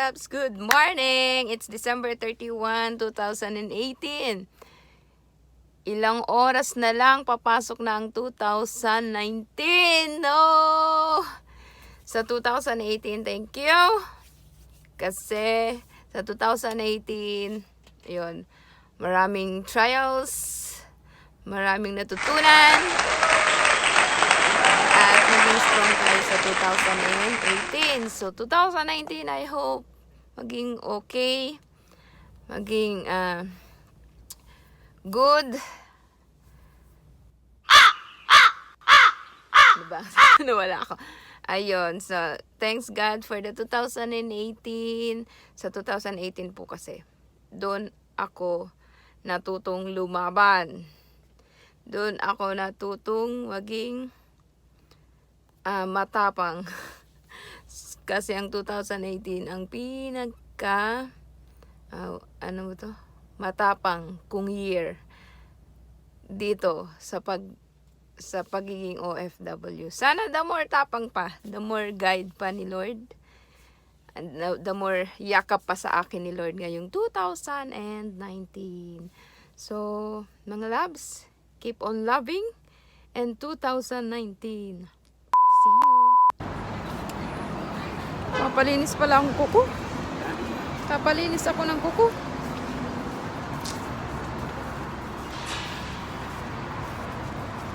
loves, good morning! It's December 31, 2018. Ilang oras na lang papasok na ang 2019. No! Sa 2018, thank you. Kasi sa 2018, ayun, maraming trials, maraming natutunan, at maging strong tayo sa 2018. So 2019, I hope maging okay, maging good. Diba? Nawala ako. Ayun, so thanks God for the 2018. Sa 2018 po kasi, doon ako natutong lumaban. Doon ako natutong maging matapang. Kasi ang 2018 ang pinagka ano mo to? Matapang kung year dito sa pagiging OFW. Sana the more tapang pa, the more guide pa ni Lord, and the more yakap pa sa akin ni Lord ngayong 2019. So, mga loves, keep on loving, and 2019. See you. Papalinis pala ang kuko. Papalinis ako ng kuko.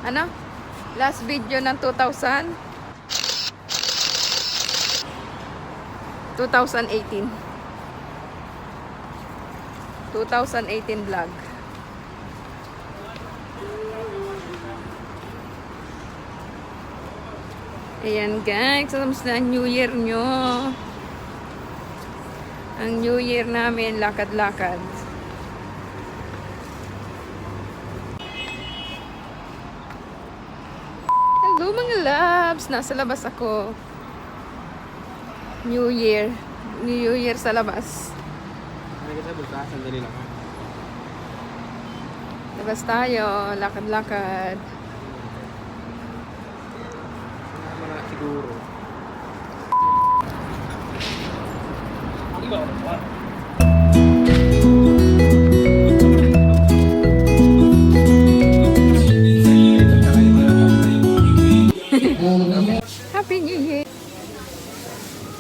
Ano? Last video ng 2018 vlog. Ayan guys, kamusta ang New Year nyo? Ang New Year namin, lakad-lakad. Hello mga loves! Nasa labas ako. New Year. New Year sa labas. Sandali lang. Labas tayo. Lakad-lakad. Mga siguro. Happy New Year!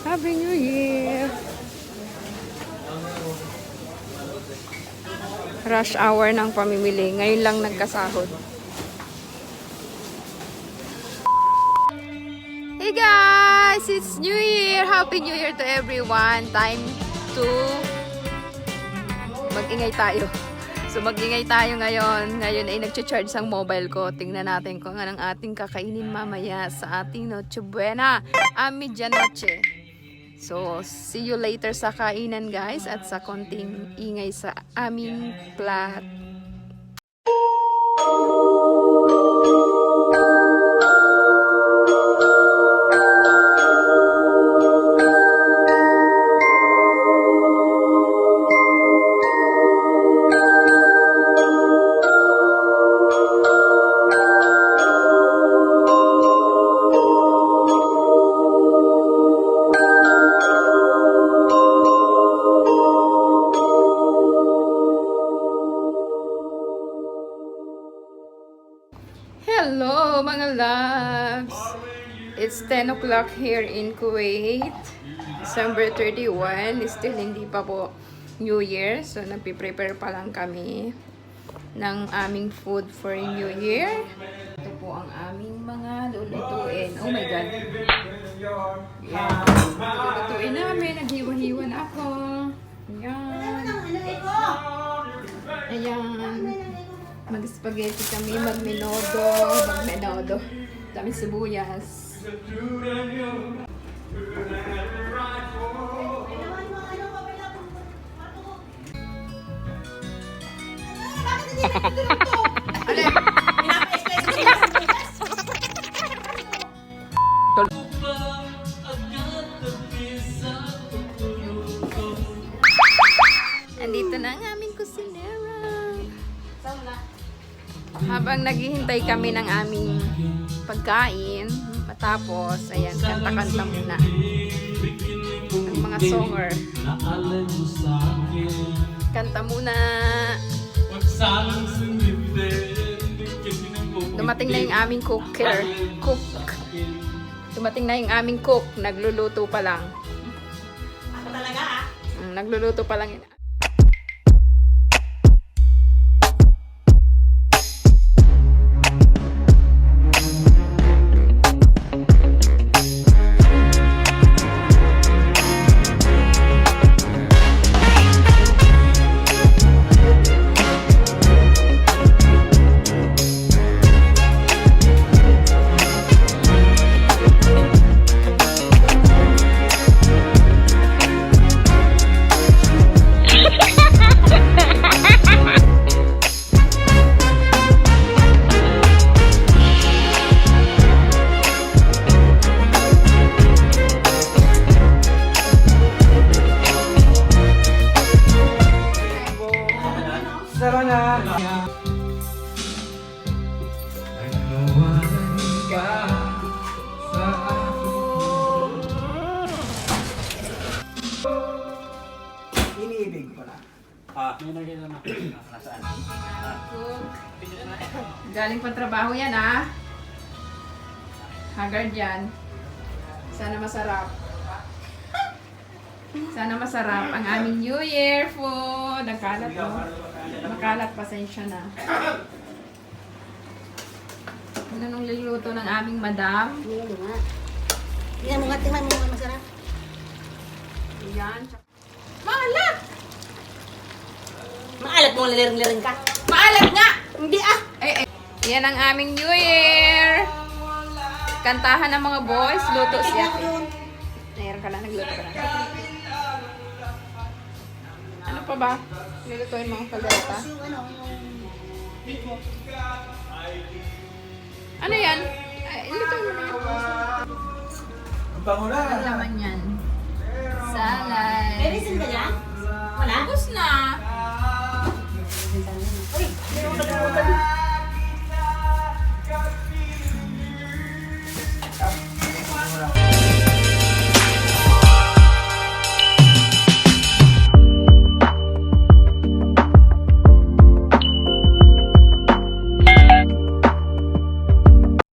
Happy New Year! Rush hour ng pamimili. Ngayon lang nagkasahod. Hey guys! It's New Year! Happy New Year to everyone! Time to mag-ingay tayo. So mag-ingay tayo ngayon. Ngayon ay nag-charge ang mobile ko. Tingnan natin kung anong ating kakainin mamaya sa ating Noche Buena. Medianoche. So see you later sa kainan guys at sa konting ingay sa aming plat. Hello mga loves! It's 10 o'clock here in Kuwait. December 31. Still hindi pa po New Year. So nagpiprepare pa lang kami ng aming food for New Year. Ito po ang aming mga lulutuin. Oh my God! Yan. Lulutuin namin. Naghiwa-hiwa na ako. Ayan. Ayan. Mag-spaghetti kami, mag-menodo. Dami sibuyas. Andito na ang aming kusinera. Habang naghihintay kami ng aming pagkain, matapos, ayan, kanta-kanta muna. Ang mga songer. Kanta muna. Dumating na yung aming cooker. Dumating na yung aming cook. Nagluluto pa lang. Ako talaga Nagluluto pa lang yun. Sarap na! Iniibig pala. May nakita na. Nasaan? Cook. Galing pa trabaho yan ah. Haggard yan. Sana masarap. Sana masarap ang aming New Year food. Ang kalat mo. Makalat, pasensya na. Ano nung luluto ng aming madam? Hindi mo nga. Tingnan mo nga masarap. Ayan. Maalat! Maalat mo liring-liring ka. Maalat nga! Hindi ah! Eh. Yan ang aming New Year! Kantahan ng mga boys. Luto siya. Mayroon ka lang. Nagluto ka lang. Ano pa ba? Lulutuin mo ang kaldereta? Ano yan? Ay, lutuin mo na yan. Ang bango na! Ang laman yan. Salad. May reason ka dyan? Wala? Tapos na. Uy! Meron ka dyan.